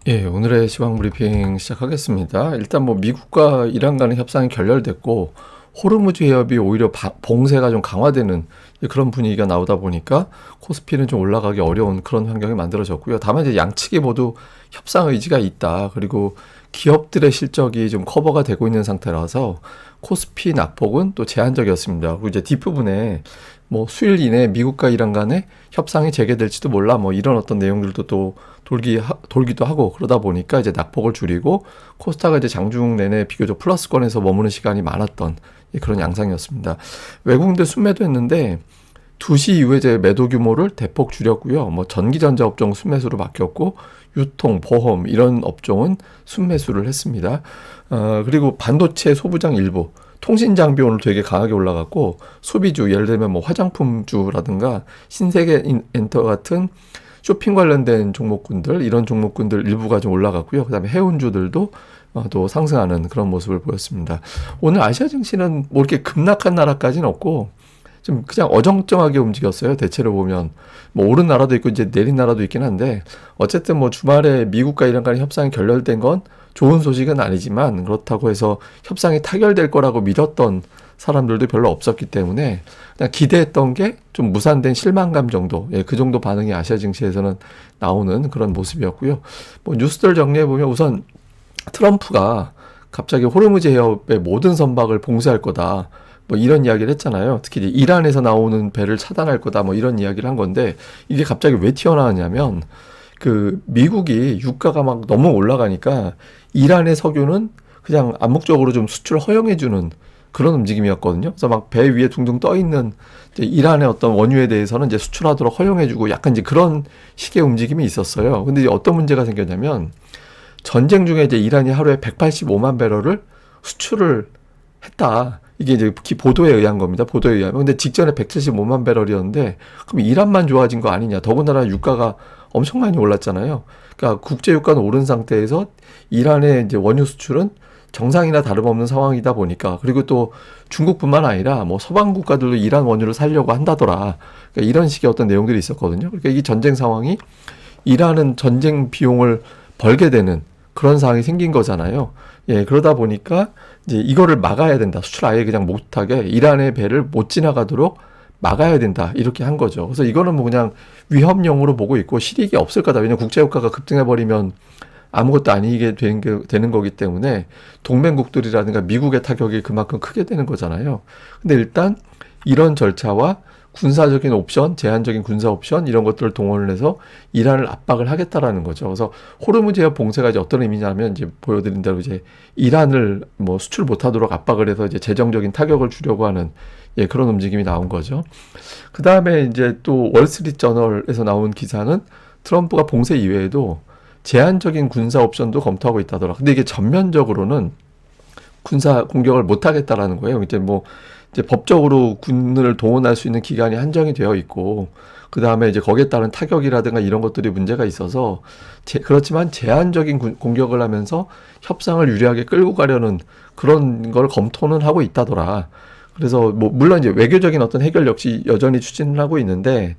예, 오늘의 시황 브리핑 시작하겠습니다. 일단 뭐 미국과 이란 간의 협상이 결렬됐고 호르무즈 해협이 오히려 봉쇄가 좀 강화되는 그런 분위기가 나오다 보니까 코스피는 좀 올라가기 어려운 그런 환경이 만들어졌고요. 다만 이제 양측이 모두 협상 의지가 있다. 그리고 기업들의 실적이 좀 커버가 되고 있는 상태라서 코스피 낙폭은 또 제한적이었습니다. 그리고 이제 뒷부분에 뭐 수일 이내 미국과 이란 간의 협상이 재개될지도 몰라 뭐 이런 어떤 내용들도 또 돌기도 하고 그러다 보니까 이제 낙폭을 줄이고 코스닥가 이제 장중 내내 비교적 플러스권에서 머무는 시간이 많았던 그런 양상이었습니다. 외국인들 순매도 했는데 2시 이후에 이제 매도 규모를 대폭 줄였고요. 뭐 전기전자 업종 순매수로 바뀌었고 유통, 보험 이런 업종은 순매수를 했습니다. 그리고 반도체 소부장 일부 통신 장비 오늘 되게 강하게 올라갔고 소비주 예를 들면 뭐 화장품주라든가 신세계 엔터 같은 쇼핑 관련된 종목군들 이런 종목군들 일부가 좀 올라갔고요. 그다음에 해운주들도 또 상승하는 그런 모습을 보였습니다. 오늘 아시아 증시는 뭐 이렇게 급락한 나라까지는 없고 좀 그냥 어정쩡하게 움직였어요. 대체로 보면 뭐 오른 나라도 있고 이제 내린 나라도 있긴 한데 어쨌든 뭐 주말에 미국과 이란 간의 협상이 결렬된 건 좋은 소식은 아니지만 그렇다고 해서 협상이 타결될 거라고 믿었던 사람들도 별로 없었기 때문에 그냥 기대했던 게 좀 무산된 실망감 정도, 예, 그 정도 반응이 아시아 증시에서는 나오는 그런 모습이었고요. 뭐 뉴스들 정리해 보면 우선 트럼프가 갑자기 호르무즈 해협의 모든 선박을 봉쇄할 거다. 뭐 이런 이야기를 했잖아요. 특히 이제 이란에서 나오는 배를 차단할 거다. 뭐 이런 이야기를 한 건데 이게 갑자기 왜 튀어나왔냐면 그 미국이 유가가 막 너무 올라가니까 이란의 석유는 그냥 암묵적으로 좀 수출 허용해주는 그런 움직임이었거든요. 그래서 막 배 위에 둥둥 떠 있는 이란의 어떤 원유에 대해서는 이제 수출하도록 허용해주고 약간 이제 그런 식의 움직임이 있었어요. 근데 이제 어떤 문제가 생겼냐면 전쟁 중에 이제 이란이 하루에 185만 배럴을 수출을 했다. 이게 이제 보도에 의한 겁니다. 보도에 의하면. 근데 직전에 175만 배럴이었는데 그럼 이란만 좋아진 거 아니냐. 더군다나 유가가 엄청 많이 올랐잖아요. 그러니까 국제 유가는 오른 상태에서 이란의 이제 원유 수출은 정상이나 다름없는 상황이다 보니까 그리고 또 중국뿐만 아니라 뭐 서방 국가들도 이란 원유를 살려고 한다더라. 그러니까 이런 식의 어떤 내용들이 있었거든요. 그러니까 이 전쟁 상황이 이란은 전쟁 비용을 벌게 되는 그런 상황이 생긴 거잖아요. 예, 그러다 보니까 이제 이거를 막아야 된다. 수출 아예 그냥 못하게 이란의 배를 못 지나가도록 막아야 된다. 이렇게 한 거죠. 그래서 이거는 뭐 그냥 위협용으로 보고 있고 실익이 없을 거다. 왜냐면 국제유가가 급등해버리면 아무것도 아니게 되는 거기 때문에 동맹국들이라든가 미국의 타격이 그만큼 크게 되는 거잖아요. 근데 일단 이런 절차와 군사적인 옵션, 제한적인 군사 옵션 이런 것들을 동원을 해서 이란을 압박을 하겠다라는 거죠. 그래서 호르무즈 해협 봉쇄가 이제 어떤 의미냐면 이제 보여드린 대로 이제 이란을 뭐 수출 못하도록 압박을 해서 이제 재정적인 타격을 주려고 하는 예, 그런 움직임이 나온 거죠. 그 다음에 이제 또 월스트리트 저널에서 나온 기사는 트럼프가 봉쇄 이외에도 제한적인 군사 옵션도 검토하고 있다더라. 근데 이게 전면적으로는 군사 공격을 못 하겠다라는 거예요. 이제 뭐 이제 법적으로 군을 동원할 수 있는 기간이 한정이 되어 있고 그 다음에 이제 거기에 따른 타격이라든가 이런 것들이 문제가 있어서 그렇지만 제한적인 공격을 하면서 협상을 유리하게 끌고 가려는 그런 걸 검토는 하고 있다더라. 그래서 뭐 물론 이제 외교적인 어떤 해결 역시 여전히 추진을 하고 있는데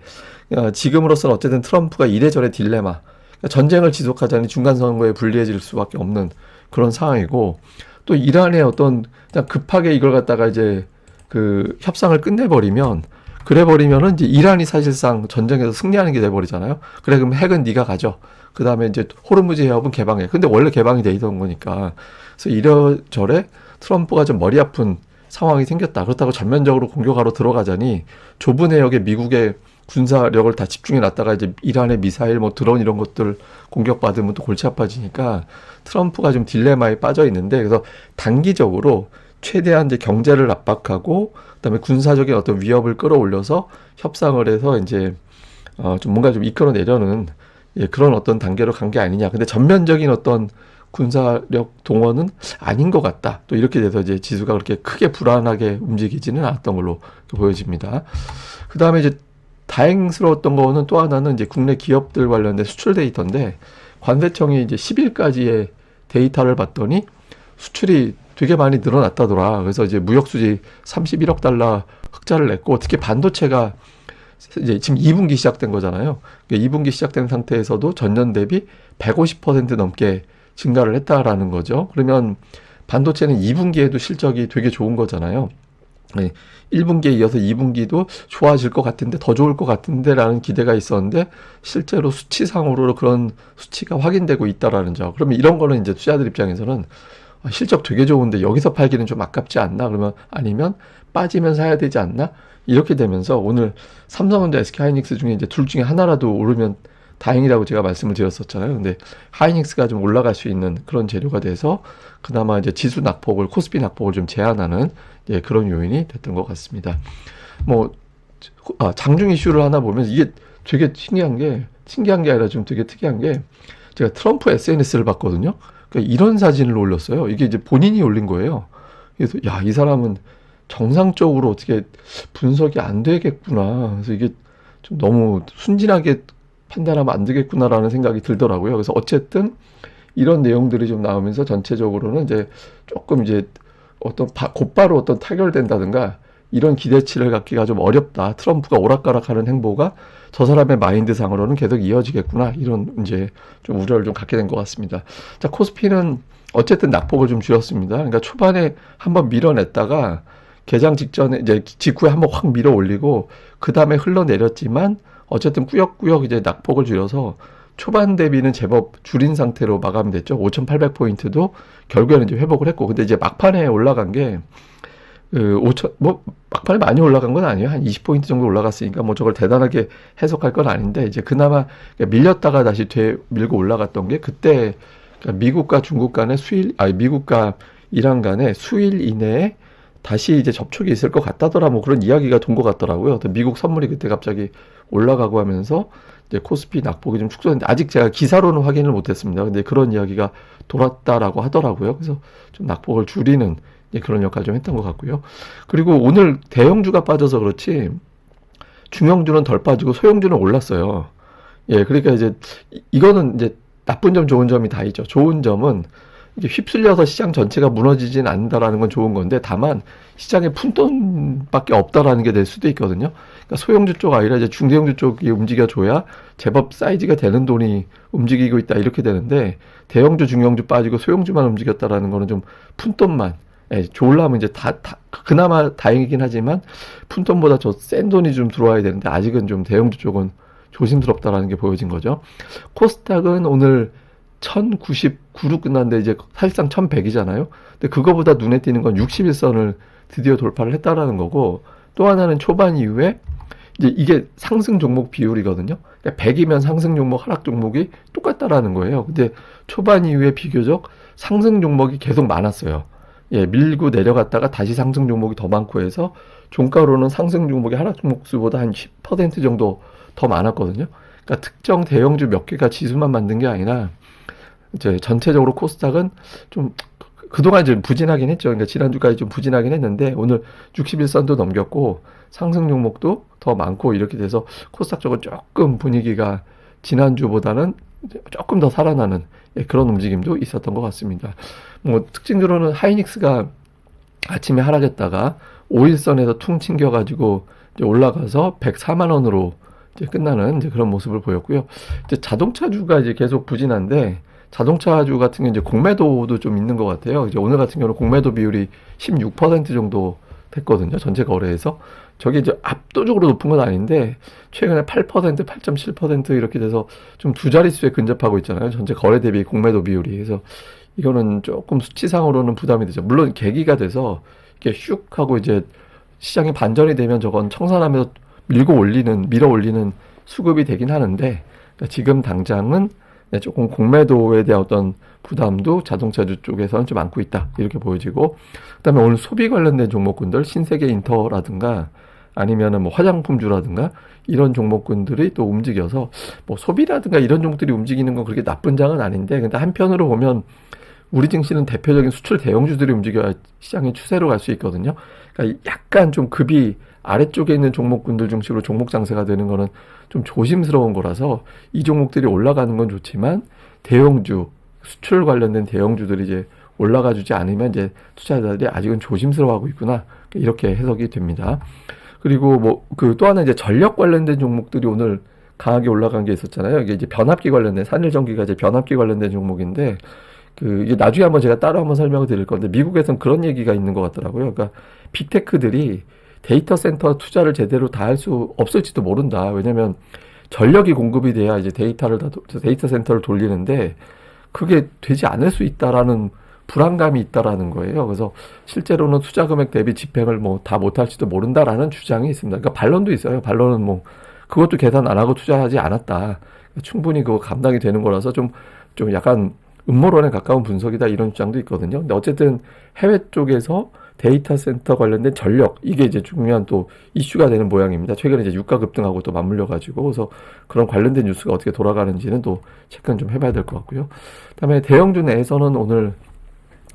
지금으로서는 어쨌든 트럼프가 이래저래 딜레마 전쟁을 지속하자니 중간 선거에 불리해질 수밖에 없는 그런 상황이고 또 이란의 어떤 그냥 급하게 이걸 갖다가 이제 그 협상을 끝내버리면 그래버리면은 이제 이란이 사실상 전쟁에서 승리하는 게 돼버리잖아요. 그래 그럼 핵은 네가 가져. 그 다음에 이제 호르무즈 해협은 개방해. 근데 원래 개방이 돼 있던 거니까. 그래서 이래저래 트럼프가 좀 머리 아픈 상황이 생겼다. 그렇다고 전면적으로 공격하러 들어가자니 좁은 해역에 미국의 군사력을 다 집중해 놨다가 이제 이란의 미사일 뭐 드론 이런 것들 공격받으면 또 골치 아파지니까 트럼프가 좀 딜레마에 빠져 있는데 그래서 단기적으로 최대한 이제 경제를 압박하고 그다음에 군사적인 어떤 위협을 끌어올려서 협상을 해서 이제 좀 뭔가 좀 이끌어내려는 예, 그런 어떤 단계로 간 게 아니냐. 근데 전면적인 어떤 군사력 동원은 아닌 것 같다. 또 이렇게 돼서 이제 지수가 그렇게 크게 불안하게 움직이지는 않았던 걸로 보여집니다. 그 다음에 이제 다행스러웠던 거는 또 하나는 이제 국내 기업들 관련된 수출 데이터인데 관세청이 이제 10일까지의 데이터를 봤더니 수출이 되게 많이 늘어났다더라. 그래서 이제 무역수지 31억 달러 흑자를 냈고 특히 반도체가 이제 지금 2분기 시작된 거잖아요. 그러니까 2분기 시작된 상태에서도 전년 대비 150% 넘게 증가를 했다라는 거죠. 그러면 반도체는 2분기에도 실적이 되게 좋은 거잖아요. 네, 1분기에 이어서 2분기도 좋아질 것 같은데, 더 좋을 것 같은데 라는 기대가 있었는데 실제로 수치상으로 그런 수치가 확인되고 있다라는 점. 그러면 이런 거는 이제 투자자들 입장에서는 실적 되게 좋은데 여기서 팔기는 좀 아깝지 않나? 그러면 아니면 빠지면 사야 되지 않나? 이렇게 되면서 오늘 삼성전자, SK하이닉스 중에 이제 둘 중에 하나라도 오르면 다행이라고 제가 말씀을 드렸었잖아요. 근데 하이닉스가 좀 올라갈 수 있는 그런 재료가 돼서 그나마 이제 지수 낙폭을, 코스피 낙폭을 좀 제한하는 그런 요인이 됐던 것 같습니다. 뭐 장중 이슈를 하나 보면 이게 되게 신기한 게 아니라 좀 되게 특이한 게, 제가 트럼프 SNS를 봤거든요. 그러니까 이런 사진을 올렸어요. 이게 이제 본인이 올린 거예요. 그래서 야, 이 사람은 정상적으로 어떻게 분석이 안 되겠구나. 그래서 이게 좀 너무 순진하게 판단하면 안 되겠구나라는 생각이 들더라고요. 그래서 어쨌든 이런 내용들이 좀 나오면서 전체적으로는 이제 조금 이제 곧바로 어떤 타결된다든가 이런 기대치를 갖기가 좀 어렵다. 트럼프가 오락가락하는 행보가 저 사람의 마인드상으로는 계속 이어지겠구나. 이런 이제 좀 우려를 좀 갖게 된 것 같습니다. 자, 코스피는 어쨌든 낙폭을 좀 줄였습니다. 그러니까 초반에 한번 밀어냈다가 개장 직전에 이제 직후에 한번 확 밀어 올리고 그 다음에 흘러내렸지만 어쨌든 꾸역꾸역 이제 낙폭을 줄여서 초반 대비는 제법 줄인 상태로 마감이 됐죠. 5,800포인트도 결국에는 이제 회복을 했고, 근데 이제 막판에 올라간 게 막판에 많이 올라간 건 아니에요. 한 20포인트 정도 올라갔으니까 뭐 저걸 대단하게 해석할 건 아닌데, 이제 그나마 밀렸다가 다시 밀고 올라갔던 게 그때 그러니까 미국과 중국 간의 미국과 이란 간의 수일 이내에 다시 이제 접촉이 있을 것 같다더라, 뭐 그런 이야기가 돈 것 같더라고요. 미국 선물이 그때 갑자기 올라가고 하면서 이제 코스피 낙폭이 좀 축소했는데, 아직 제가 기사로는 확인을 못했습니다. 근데 그런 이야기가 돌았다라고 하더라고요. 그래서 좀 낙폭을 줄이는 그런 역할을 좀 했던 것 같고요. 그리고 오늘 대형주가 빠져서 그렇지 중형주는 덜 빠지고 소형주는 올랐어요. 예, 그러니까 이제 이거는 이제 나쁜 점, 좋은 점이 다 있죠. 좋은 점은 이게 휩쓸려서 시장 전체가 무너지진 않는다라는 건 좋은 건데, 다만 시장에 푼돈밖에 없다라는 게 될 수도 있거든요. 그러니까 소형주 쪽 아니라 이제 중대형주 쪽이 움직여줘야 제법 사이즈가 되는 돈이 움직이고 있다, 이렇게 되는데, 대형주, 중형주 빠지고 소형주만 움직였다라는 거는 좀 푼돈만, 좋으려면 이제 그나마 다행이긴 하지만 푼돈보다 저 센 돈이 좀 들어와야 되는데, 아직은 좀 대형주 쪽은 조심스럽다라는 게 보여진 거죠. 코스닥은 오늘 1099로 끝났는데 이제 사실상 1100이잖아요. 근데 그거보다 눈에 띄는 건 61선을 드디어 돌파를 했다라는 거고, 또 하나는 초반 이후에 이제 이게 상승 종목 비율이거든요. 그러니까 100이면 상승 종목, 하락 종목이 똑같다라는 거예요. 근데 초반 이후에 비교적 상승 종목이 계속 많았어요. 예, 밀고 내려갔다가 다시 상승 종목이 더 많고 해서 종가로는 상승 종목이 하락 종목 수보다 한 10% 정도 더 많았거든요. 그러니까 특정 대형주 몇 개가 지수만 만든 게 아니라 이제 전체적으로 코스닥은 좀 그동안 좀 부진하긴 했죠. 그러니까 지난주까지 좀 부진하긴 했는데 오늘 61선도 넘겼고 상승 종목도 더 많고 이렇게 돼서 코스닥 쪽은 조금 분위기가 지난주보다는 조금 더 살아나는 그런 움직임도 있었던 것 같습니다. 뭐 특징적으로는 하이닉스가 아침에 하락했다가 5일선에서 퉁 튕겨가지고 이제 올라가서 104만 원으로 이제 끝나는 이제 그런 모습을 보였고요. 이제 자동차주가 이제 계속 부진한데, 자동차주 같은 경우 이제 공매도도 좀 있는 것 같아요. 이제 오늘 같은 경우는 공매도 비율이 16% 정도 됐거든요. 전체 거래에서. 저게 이제 압도적으로 높은 건 아닌데, 최근에 8%, 8.7% 이렇게 돼서 좀 두 자릿수에 근접하고 있잖아요. 전체 거래 대비 공매도 비율이. 그래서 이거는 조금 수치상으로는 부담이 되죠. 물론 계기가 돼서 이렇게 슉 하고 이제 시장이 반전이 되면 저건 청산하면서 밀어 올리는 수급이 되긴 하는데, 그러니까 지금 당장은 조금 공매도에 대한 어떤 부담도 자동차주 쪽에서는 좀 안고 있다, 이렇게 보여지고, 그다음에 오늘 소비 관련된 종목군들, 신세계 인터라든가 아니면은 뭐 화장품주라든가 이런 종목군들이 또 움직여서, 뭐 소비라든가 이런 종목들이 움직이는 건 그렇게 나쁜 장은 아닌데, 근데 한편으로 보면 우리 증시는 대표적인 수출 대형주들이 움직여야 시장의 추세로 갈 수 있거든요. 그러니까 약간 좀 급이 아래쪽에 있는 종목군들 중심으로 종목 장세가 되는 거는 좀 조심스러운 거라서, 이 종목들이 올라가는 건 좋지만 대형주, 수출 관련된 대형주들이 이제 올라가 주지 않으면 이제 투자자들이 아직은 조심스러워하고 있구나, 이렇게 해석이 됩니다. 그리고 뭐 그 또 하나 이제 전력 관련된 종목들이 오늘 강하게 올라간 게 있었잖아요. 이게 이제 변압기 관련된 산일전기가 이제 변압기 관련된 종목인데 그 이게 나중에 한번 제가 따로 한번 설명을 드릴 건데 미국에선 그런 얘기가 있는 것 같더라고요. 그러니까 빅테크들이 데이터 센터 투자를 제대로 다 할 수 없을지도 모른다. 왜냐면 전력이 공급이 돼야 이제 데이터 센터를 돌리는데 그게 되지 않을 수 있다라는 불안감이 있다라는 거예요. 그래서 실제로는 투자 금액 대비 집행을 뭐 다 못할지도 모른다라는 주장이 있습니다. 그러니까 반론도 있어요. 반론은 뭐 그것도 계산 안 하고 투자하지 않았다. 충분히 그거 감당이 되는 거라서 좀 약간 음모론에 가까운 분석이다 이런 주장도 있거든요. 근데 어쨌든 해외 쪽에서 데이터 센터 관련된 전력 이게 이제 중요한 또 이슈가 되는 모양입니다. 최근에 이제 유가 급등하고 또 맞물려 가지고 그래서 그런 관련된 뉴스가 어떻게 돌아가는지는 또 체크는 좀 해봐야 될 것 같고요. 그다음에 대형주 내에서는 오늘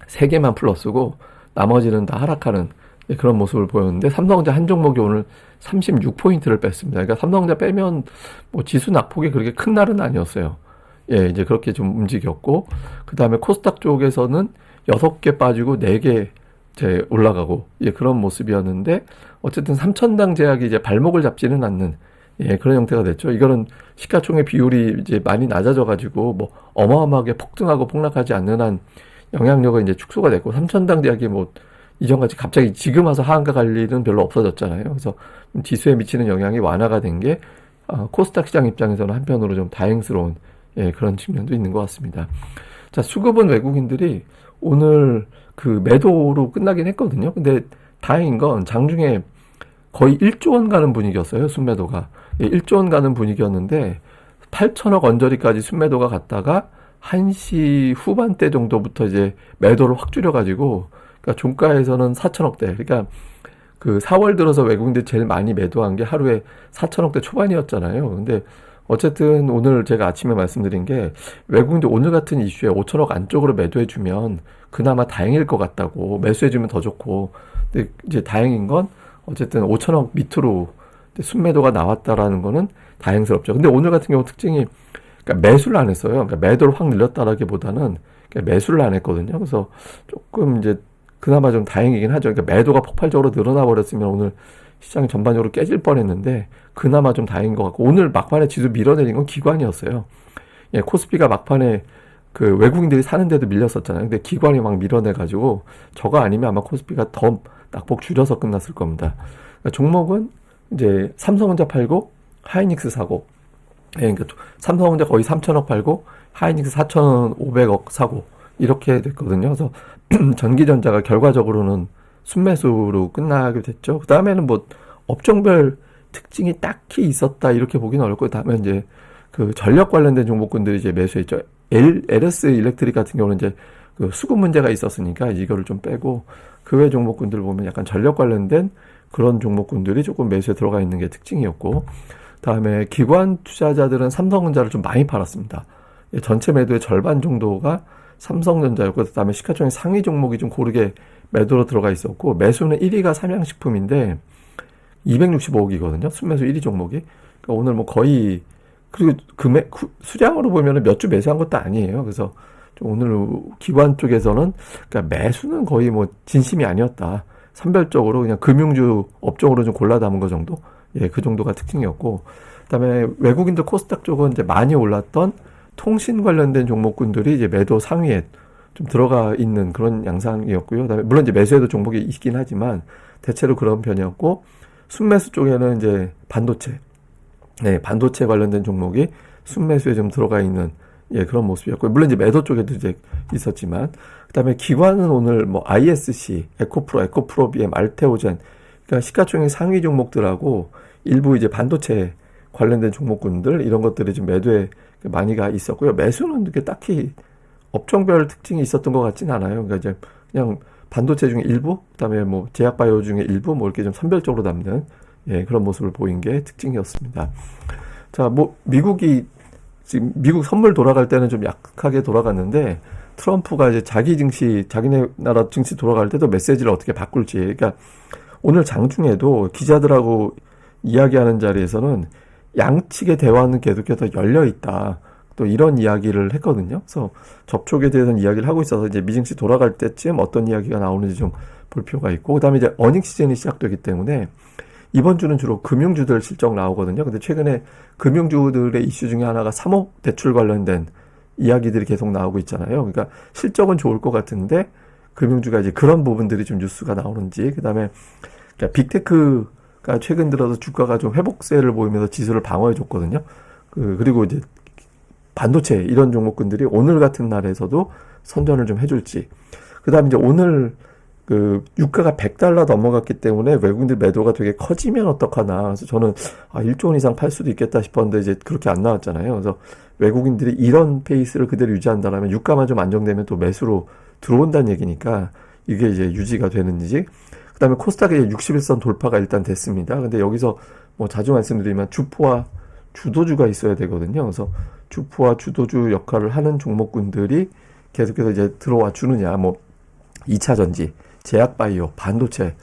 3개만 플러스고 나머지는 다 하락하는 그런 모습을 보였는데 삼성전자 한 종목이 오늘 36포인트를 뺐습니다. 그러니까 삼성전자 빼면 뭐 지수 낙폭이 그렇게 큰 날은 아니었어요. 예, 이제 그렇게 좀 움직였고 그 다음에 코스닥 쪽에서는 6개 빠지고 4개 이제 올라가고 예, 그런 모습이었는데 어쨌든 3천당 제약이 이제 발목을 잡지는 않는 예, 그런 형태가 됐죠. 이거는 시가총액 비율이 이제 많이 낮아져 가지고 뭐 어마어마하게 폭등하고 폭락하지 않는 한 영향력은 이제 축소가 됐고 3천당 제약이 뭐 이전같이 갑자기 지금 와서 하한가 갈 일은 별로 없어졌잖아요. 그래서 지수에 미치는 영향이 완화가 된 게 코스닥 시장 입장에서는 한편으로 좀 다행스러운 예, 그런 측면도 있는 것 같습니다. 자, 수급은 외국인들이 오늘 그 매도로 끝나긴 했거든요. 근데 다행인 건 장중에 거의 1조 원 가는 분위기였어요. 순매도가. 예, 1조 원 가는 분위기였는데 8천억 언저리까지 순매도가 갔다가 1시 후반대 정도부터 이제 매도를 확 줄여가지고 그러니까 종가에서는 4천억대. 그러니까 그 4월 들어서 외국인들이 제일 많이 매도한 게 하루에 4천억대 초반이었잖아요. 근데 어쨌든 오늘 제가 아침에 말씀드린 게 외국인들 오늘 같은 이슈에 5천억 안쪽으로 매도해주면 그나마 다행일 것 같다고 매수해주면 더 좋고 근데 이제 다행인 건 어쨌든 5천억 밑으로 순매도가 나왔다라는 거는 다행스럽죠. 근데 오늘 같은 경우 특징이 그러니까 매수를 안 했어요. 그러니까 매도를 확 늘렸다라기보다는 그러니까 매수를 안 했거든요. 그래서 조금 이제 그나마 좀 다행이긴 하죠. 그러니까 매도가 폭발적으로 늘어나 버렸으면 오늘 시장이 전반적으로 깨질 뻔했는데 그나마 좀 다행인 것 같고 오늘 막판에 지수 밀어내린 건 기관이었어요. 예, 코스피가 막판에 그 외국인들이 사는데도 밀렸었잖아요. 근데 기관이 막 밀어내가지고 저거 아니면 아마 코스피가 더 낙폭 줄여서 끝났을 겁니다. 그러니까 종목은 이제 삼성전자 팔고 하이닉스 사고 예, 그러니까 삼성전자 거의 3천억 팔고 하이닉스 4,500억 사고 이렇게 됐거든요. 그래서 전기전자가 결과적으로는 순매수로 끝나게 됐죠. 그 다음에는 뭐 업종별 특징이 딱히 있었다 이렇게 보기는 어렵고 다음에 이제 그 전력 관련된 종목군들이 이제 매수했죠. LS 일렉트릭 같은 경우는 이제 그 수급 문제가 있었으니까 이거를 좀 빼고 그 외 종목군들 보면 약간 전력 관련된 그런 종목군들이 조금 매수에 들어가 있는 게 특징이었고 다음에 기관 투자자들은 삼성전자를 좀 많이 팔았습니다. 전체 매도의 절반 정도가 삼성전자였고 그다음에 시가총액 상위 종목이 좀 고르게 매도로 들어가 있었고 매수는 1위가 삼양식품인데 265억이거든요. 순매수 1위 종목이. 그러니까 오늘 뭐 거의 그리고 수량으로 보면은 몇 주 매수한 것도 아니에요. 그래서 좀 오늘 기관 쪽에서는 그러니까 매수는 거의 뭐 진심이 아니었다. 선별적으로 그냥 금융주 업종으로 좀 골라 담은 거 정도. 예, 그 정도가 특징이었고. 그다음에 외국인들 코스닥 쪽은 이제 많이 올랐던 통신 관련된 종목군들이 이제 매도 상위에 좀 들어가 있는 그런 양상이었고요. 그다음에 물론 이제 매수에도 종목이 있긴 하지만 대체로 그런 편이었고 순매수 쪽에는 이제 반도체, 네, 반도체 관련된 종목이 순매수에 좀 들어가 있는 예, 그런 모습이었고 물론 이제 매도 쪽에도 이제 있었지만 그다음에 기관은 오늘 뭐 ISC, 에코프로 BM, 알테오젠 그러니까 시가총액 상위 종목들하고 일부 이제 반도체 관련된 종목군들 이런 것들이 좀 매도에 많이가 있었고요. 매수는 이렇게 딱히 업종별 특징이 있었던 것 같진 않아요. 그러니까 이제 그냥 반도체 중에 일부, 그다음에 뭐 제약바이오 중에 일부, 뭐 이렇게 좀 선별적으로 담는 예, 그런 모습을 보인 게 특징이었습니다. 자, 뭐 미국이 지금 미국 선물 돌아갈 때는 좀 약하게 돌아갔는데 트럼프가 이제 자기 증시, 자기네 나라 증시 돌아갈 때도 메시지를 어떻게 바꿀지. 그러니까 오늘 장중에도 기자들하고 이야기하는 자리에서는 양측의 대화는 계속해서 열려 있다. 또 이런 이야기를 했거든요. 그래서 접촉에 대해서는 이야기를 하고 있어서 이제 미증시 돌아갈 때쯤 어떤 이야기가 나오는지 좀 볼 필요가 있고, 그다음에 이제 어닝 시즌이 시작되기 때문에 이번 주는 주로 금융주들 실적 나오거든요. 근데 최근에 금융주들의 이슈 중에 하나가 사목 대출 관련된 이야기들이 계속 나오고 있잖아요. 그러니까 실적은 좋을 것 같은데 금융주가 이제 그런 부분들이 좀 뉴스가 나오는지, 그다음에 그러니까 빅테크가 최근 들어서 주가가 좀 회복세를 보이면서 지수를 방어해 줬거든요. 그리고 이제 반도체 이런 종목군들이 오늘 같은 날에서도 선전을 좀 해줄지. 그다음에 이제 오늘 유가가 100달러 넘어갔기 때문에 외국인들 매도가 되게 커지면 어떡하나. 그래서 저는 1조 원 이상 팔 수도 있겠다 싶었는데 이제 그렇게 안 나왔잖아요. 그래서 외국인들이 이런 페이스를 그대로 유지한다면 유가만 좀 안정되면 또 매수로 들어온다는 얘기니까 이게 이제 유지가 되는지. 그다음에 코스닥의 61선 돌파가 일단 됐습니다. 근데 여기서 뭐 자주 말씀드리면 주포와 주도주가 있어야 되거든요. 그래서 주포와 주도주 역할을 하는 종목군들이 계속해서 이제 들어와 주느냐, 뭐 2차 전지, 제약바이오, 반도체,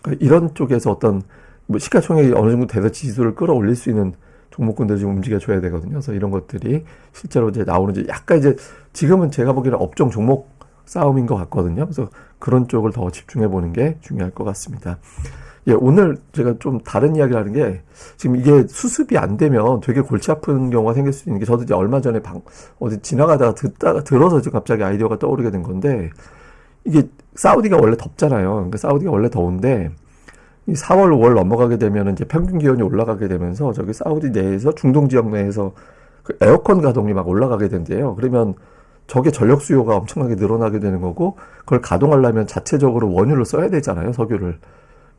그러니까 이런 쪽에서 어떤 뭐 시가총액이 어느 정도 돼서 지수를 끌어올릴 수 있는 종목군들이 좀 움직여줘야 되거든요. 그래서 이런 것들이 실제로 이제 나오는지, 약간 이제 지금은 제가 보기에는 업종 종목 싸움인 것 같거든요. 그래서 그런 쪽을 더 집중해 보는 게 중요할 것 같습니다. 예, 오늘 제가 좀 다른 이야기를 하는 게, 지금 이게 수습이 안 되면 되게 골치 아픈 경우가 생길 수 있는 게, 저도 이제 얼마 전에 어디 지나가다가 들어서 지금 갑자기 아이디어가 떠오르게 된 건데, 이게 사우디가 원래 덥잖아요. 그러니까 사우디가 원래 더운데, 이 4월, 5월 넘어가게 되면 이제 평균 기온이 올라가게 되면서 저기 사우디 내에서, 중동 지역 내에서 그 에어컨 가동이 막 올라가게 된대요. 그러면 저게 전력 수요가 엄청나게 늘어나게 되는 거고, 그걸 가동하려면 자체적으로 원유를 써야 되잖아요, 석유를.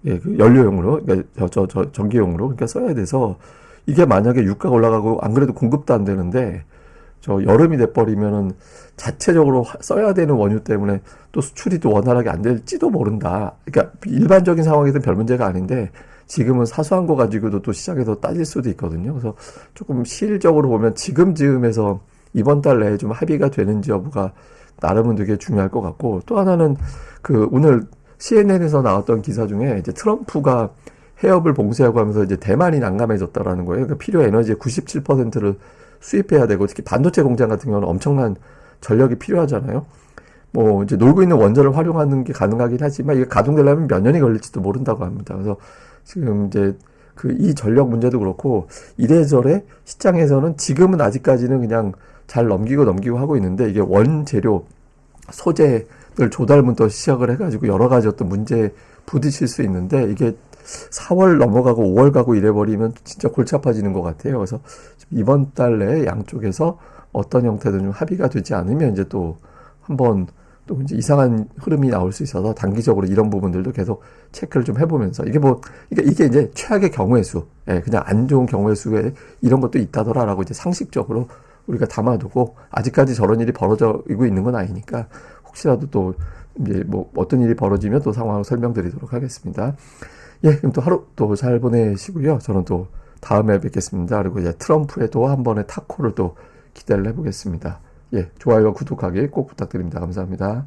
예, 그 연료용으로, 그러니까 전기용으로, 그러니까 써야 돼서, 이게 만약에 유가가 올라가고, 안 그래도 공급도 안 되는데, 여름이 돼버리면은 자체적으로 써야 되는 원유 때문에 또 수출이 또 원활하게 안 될지도 모른다. 그러니까 일반적인 상황에서는 별 문제가 아닌데, 지금은 사소한 거 가지고도 또 시장에서 따질 수도 있거든요. 그래서 조금 실질적으로 보면 지금 즈음에서 이번 달 내에 좀 합의가 되는지 여부가 나름은 되게 중요할 것 같고, 또 하나는 오늘 CNN에서 나왔던 기사 중에 이제 트럼프가 해협을 봉쇄하고 하면서 이제 대만이 난감해졌다라는 거예요. 그러니까 필요 에너지의 97%를 수입해야 되고, 특히 반도체 공장 같은 경우는 엄청난 전력이 필요하잖아요. 뭐 이제 놀고 있는 원전을 활용하는 게 가능하긴 하지만 이게 가동되려면 몇 년이 걸릴지도 모른다고 합니다. 그래서 지금 이제 이 전력 문제도 그렇고, 이래저래 시장에서는 지금은 아직까지는 그냥 잘 넘기고 하고 있는데, 이게 원재료, 소재를 조달부터 시작을 해가지고 여러 가지 어떤 문제에 부딪힐 수 있는데, 이게 4월 넘어가고 5월 가고 이래버리면 진짜 골치 아파지는 것 같아요. 그래서 이번 달 내에 양쪽에서 어떤 형태든 좀 합의가 되지 않으면 이제 또 한번 또 이제 이상한 흐름이 나올 수 있어서 단기적으로 이런 부분들도 계속 체크를 좀 해보면서, 이게 이제 최악의 경우의 수, 예, 그냥 안 좋은 경우의 수에 이런 것도 있다더라라고 이제 상식적으로 우리가 담아두고, 아직까지 저런 일이 벌어지고 있는 건 아니니까 혹시라도 또 이제 뭐 어떤 일이 벌어지면 또 상황을 설명드리도록 하겠습니다. 예, 그럼 또 하루 또 잘 보내시고요. 저는 또 다음에 뵙겠습니다. 그리고 이제 트럼프의 또 한 번의 타코를 또 기대를 해보겠습니다. 예, 좋아요와 구독하기 꼭 부탁드립니다. 감사합니다.